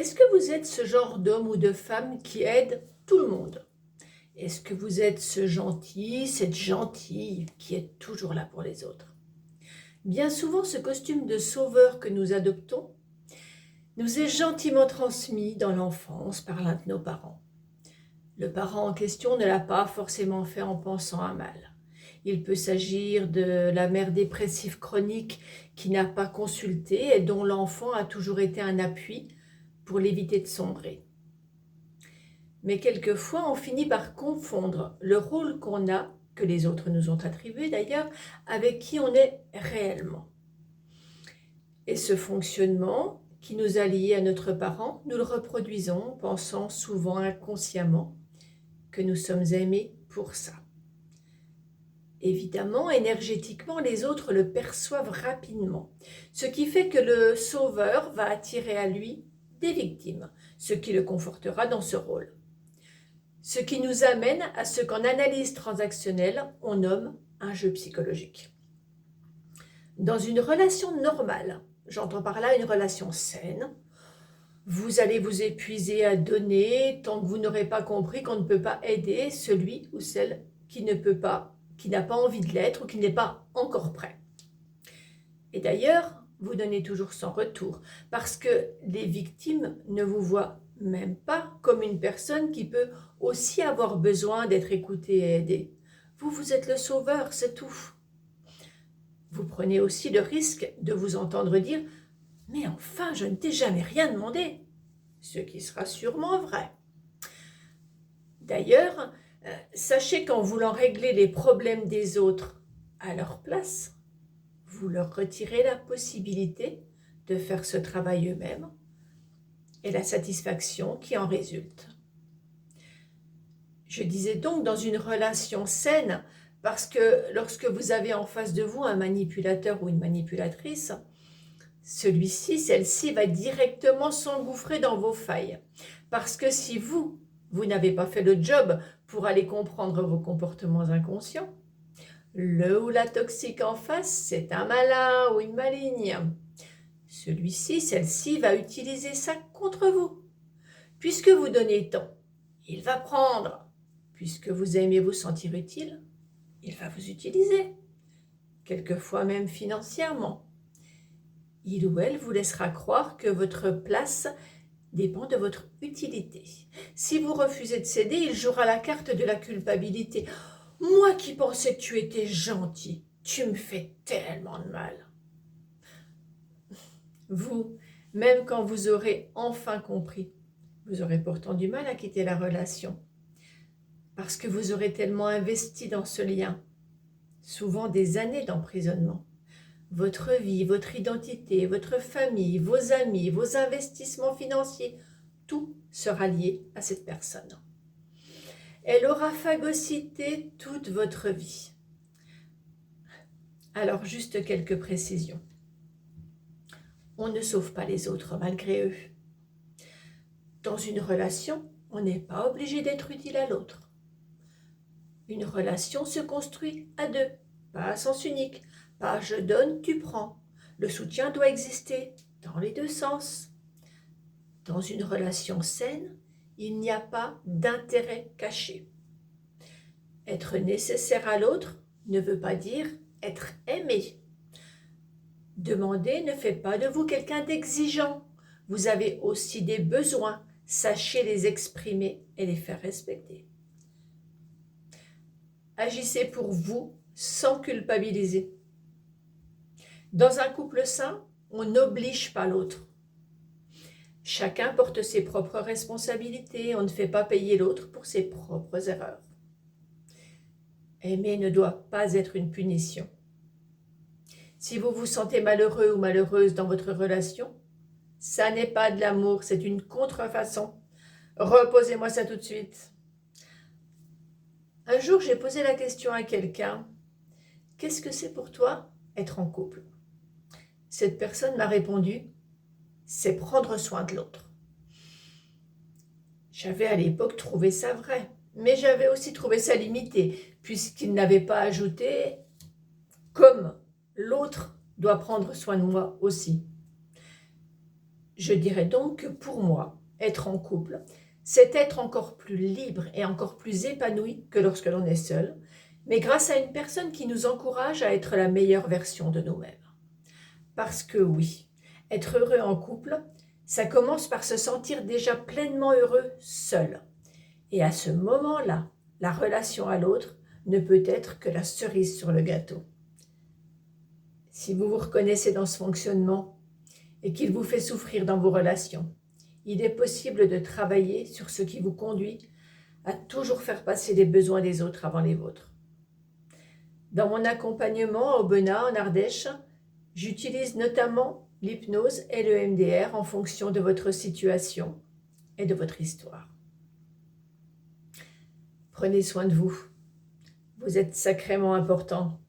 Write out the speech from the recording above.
Est-ce que vous êtes ce genre d'homme ou de femme qui aide tout le monde? Est-ce que vous êtes ce gentil, cette gentille qui est toujours là pour les autres? Bien souvent, ce costume de sauveur que nous adoptons nous est gentiment transmis dans l'enfance par l'un de nos parents. Le parent en question ne l'a pas forcément fait en pensant à mal. Il peut s'agir de la mère dépressive chronique qui n'a pas consulté et dont l'enfant a toujours été un appui pour l'éviter de sombrer. Mais quelquefois, on finit par confondre le rôle qu'on a, que les autres nous ont attribué d'ailleurs, avec qui on est réellement. Et ce fonctionnement qui nous a liés à notre parent, nous le reproduisons, pensant souvent inconsciemment que nous sommes aimés pour ça. Évidemment, énergétiquement, les autres le perçoivent rapidement, ce qui fait que le sauveur va attirer à lui des victimes, ce qui le confortera dans ce rôle. Ce qui nous amène à ce qu'en analyse transactionnelle, on nomme un jeu psychologique. Dans une relation normale, j'entends par là une relation saine, vous allez vous épuiser à donner tant que vous n'aurez pas compris qu'on ne peut pas aider celui ou celle qui ne peut pas, qui n'a pas envie de l'être ou qui n'est pas encore prêt. Et d'ailleurs, vous donnez toujours sans retour, parce que les victimes ne vous voient même pas comme une personne qui peut aussi avoir besoin d'être écoutée et aidée. Vous êtes le sauveur, c'est tout. Vous prenez aussi le risque de vous entendre dire « Mais enfin, je ne t'ai jamais rien demandé », ce qui sera sûrement vrai. D'ailleurs, sachez qu'en voulant régler les problèmes des autres à leur place, vous leur retirez la possibilité de faire ce travail eux-mêmes et la satisfaction qui en résulte. Je disais donc dans une relation saine, parce que lorsque vous avez en face de vous un manipulateur ou une manipulatrice, celui-ci, celle-ci va directement s'engouffrer dans vos failles. Parce que si vous n'avez pas fait le job pour aller comprendre vos comportements inconscients, le ou la toxique en face, c'est un malin ou une maligne. Celui-ci, celle-ci va utiliser ça contre vous. Puisque vous donnez tant, il va prendre. Puisque vous aimez vous sentir utile, il va vous utiliser. Quelquefois même financièrement. Il ou elle vous laissera croire que votre place dépend de votre utilité. Si vous refusez de céder, il jouera la carte de la culpabilité. Moi qui pensais que tu étais gentil, tu me fais tellement de mal. Vous, même quand vous aurez enfin compris, vous aurez pourtant du mal à quitter la relation. Parce que vous aurez tellement investi dans ce lien, souvent des années d'emprisonnement. Votre vie, votre identité, votre famille, vos amis, vos investissements financiers, tout sera lié à cette personne. Elle aura phagocyté toute votre vie. Alors, juste quelques précisions. On ne sauve pas les autres malgré eux. Dans une relation, on n'est pas obligé d'être utile à l'autre. Une relation se construit à deux, pas à sens unique. Pas je donne, tu prends. Le soutien doit exister dans les deux sens. Dans une relation saine, il n'y a pas d'intérêt caché. Être nécessaire à l'autre ne veut pas dire être aimé. Demander ne fait pas de vous quelqu'un d'exigeant. Vous avez aussi des besoins. Sachez les exprimer et les faire respecter. Agissez pour vous sans culpabiliser. Dans un couple sain, on n'oblige pas l'autre. Chacun porte ses propres responsabilités, on ne fait pas payer l'autre pour ses propres erreurs. Aimer ne doit pas être une punition. Si vous vous sentez malheureux ou malheureuse dans votre relation, ça n'est pas de l'amour, c'est une contrefaçon. Reposez-moi ça tout de suite. Un jour, j'ai posé la question à quelqu'un, « Qu'est-ce que c'est pour toi être en couple ?» Cette personne m'a répondu, c'est prendre soin de l'autre. J'avais à l'époque trouvé ça vrai, mais j'avais aussi trouvé ça limité, puisqu'il n'avait pas ajouté comme l'autre doit prendre soin de moi aussi. Je dirais donc que pour moi, être en couple, c'est être encore plus libre et encore plus épanoui que lorsque l'on est seul, mais grâce à une personne qui nous encourage à être la meilleure version de nous-mêmes. Parce que oui, être heureux en couple, ça commence par se sentir déjà pleinement heureux seul. Et à ce moment-là, la relation à l'autre ne peut être que la cerise sur le gâteau. Si vous vous reconnaissez dans ce fonctionnement et qu'il vous fait souffrir dans vos relations, il est possible de travailler sur ce qui vous conduit à toujours faire passer les besoins des autres avant les vôtres. Dans mon accompagnement à Aubenas, en Ardèche, j'utilise notamment l'hypnose et le MDR en fonction de votre situation et de votre histoire. Prenez soin de vous. Vous êtes sacrément important.